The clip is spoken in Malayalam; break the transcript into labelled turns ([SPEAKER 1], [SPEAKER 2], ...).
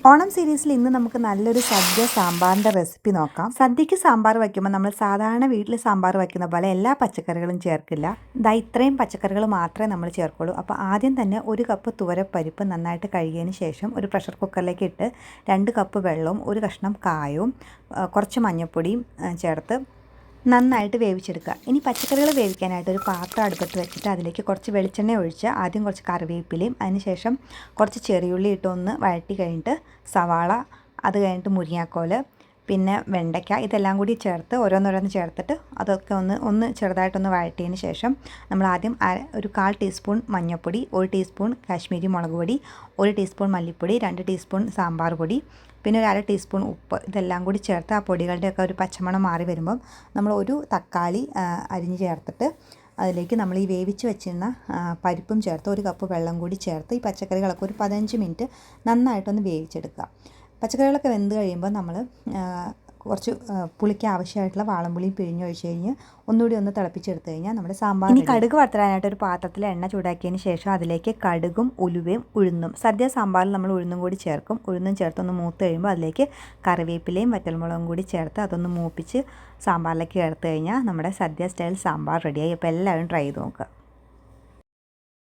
[SPEAKER 1] ഓണം സീരീസിൽ ഇന്ന് നമുക്ക് നല്ലൊരു സദ്യ സാമ്പാറിൻ്റെ റെസിപ്പി നോക്കാം. സദ്യക്ക് സാമ്പാർ വയ്ക്കുമ്പോൾ നമ്മൾ സാധാരണ വീട്ടിൽ സാമ്പാർ വയ്ക്കുന്ന പോലെ എല്ലാ പച്ചക്കറികളും ചേർക്കില്ല. ഇത്രയും പച്ചക്കറികൾ മാത്രമേ നമ്മൾ ചേർക്കുള്ളൂ. അപ്പോൾ ആദ്യം തന്നെ 1 കപ്പ് തുവരപ്പരിപ്പ് നന്നായിട്ട് കഴുകിയതിന് ശേഷം ഒരു പ്രഷർ കുക്കറിലേക്ക് ഇട്ട് 2 കപ്പ് വെള്ളവും 1 കഷ്ണം കായവും കുറച്ച് മഞ്ഞൾപ്പൊടിയും ചേർത്ത് നന്നായിട്ട് വേവിച്ചെടുക്കുക. ഇനി പച്ചക്കറികൾ വേവിക്കാനായിട്ട് ഒരു പാത്രം അടുപ്പത്ത് വെച്ചിട്ട് അതിലേക്ക് കുറച്ച് വെളിച്ചെണ്ണ ഒഴിച്ച് ആദ്യം കുറച്ച് കറിവേപ്പിലയും അതിനുശേഷം കുറച്ച് ചെറിയുള്ളി ഇട്ട് ഒന്ന് വഴറ്റി കഴിഞ്ഞിട്ട് സവാള, അത് കഴിഞ്ഞിട്ട് മുരിങ്ങാക്കോല്, പിന്നെ വെണ്ടയ്ക്ക, ഇതെല്ലാം കൂടി ചേർത്ത് ഓരോന്നോരോന്ന് ചേർത്തിട്ട് അതൊക്കെ ഒന്ന് ചെറുതായിട്ടൊന്ന് വഴറ്റിയതിന് ശേഷം നമ്മൾ ആദ്യം ഒരു 1/4 ടീസ്പൂൺ മഞ്ഞൾപ്പൊടി, 1 ടീസ്പൂൺ കാശ്മീരി മുളക് പൊടി, 1 ടീസ്പൂൺ മല്ലിപ്പൊടി, 2 ടീസ്പൂൺ സാമ്പാർ പൊടി, പിന്നെ ഒരു 1/2 ടീസ്പൂൺ ഉപ്പ്, ഇതെല്ലാം കൂടി ചേർത്ത് ആ പൊടികളുടെയൊക്കെ ഒരു പച്ചമണം മാറി വരുമ്പം നമ്മൾ ഒരു തക്കാളി അരിഞ്ഞ് ചേർത്തിട്ട് അതിലേക്ക് നമ്മൾ ഈ വേവിച്ച് വെച്ചിരുന്ന പരിപ്പും ചേർത്ത് 1 കപ്പ് വെള്ളം കൂടി ചേർത്ത് ഈ പച്ചക്കറികളൊക്കെ ഒരു 15 മിനിറ്റ് നന്നായിട്ടൊന്ന് വേവിച്ചെടുക്കുക. പച്ചക്കറികളൊക്കെ വെന്ത് കഴിയുമ്പോൾ നമ്മൾ കുറച്ച് പുളിക്ക് ആവശ്യമായിട്ടുള്ള വാളംപുളി പിഴിഞ്ഞൊഴിച്ച് കഴിഞ്ഞ് ഒന്നുകൂടി ഒന്ന് തിളപ്പിച്ചെടുത്ത് കഴിഞ്ഞാൽ നമ്മുടെ സാമ്പാർ. ഇനി കടുക് വറുത്തിടാനായിട്ട് ഒരു പാത്രത്തിൽ എണ്ണ ചൂടാക്കിയതിന് ശേഷം അതിലേക്ക് കടുകും ഉലുവയും ഉഴുന്നും, സദ്യ സാമ്പാറിൽ നമ്മൾ ഉഴുന്നും കൂടി ചേർക്കും. ഉഴുന്നും ചേർത്തൊന്ന് മൂത്ത് കഴിയുമ്പോൾ അതിലേക്ക് കറിവേപ്പിലയും വറ്റൽമുളകും കൂടി ചേർത്ത് അതൊന്ന് മൂപ്പിച്ച് സാമ്പാറിലേക്ക് ചേർത്ത് കഴിഞ്ഞാൽ നമ്മുടെ സദ്യ സ്റ്റൈൽ സാമ്പാർ റെഡിയായി. അപ്പോൾ എല്ലാവരും ട്രൈ ചെയ്ത് നോക്കുക.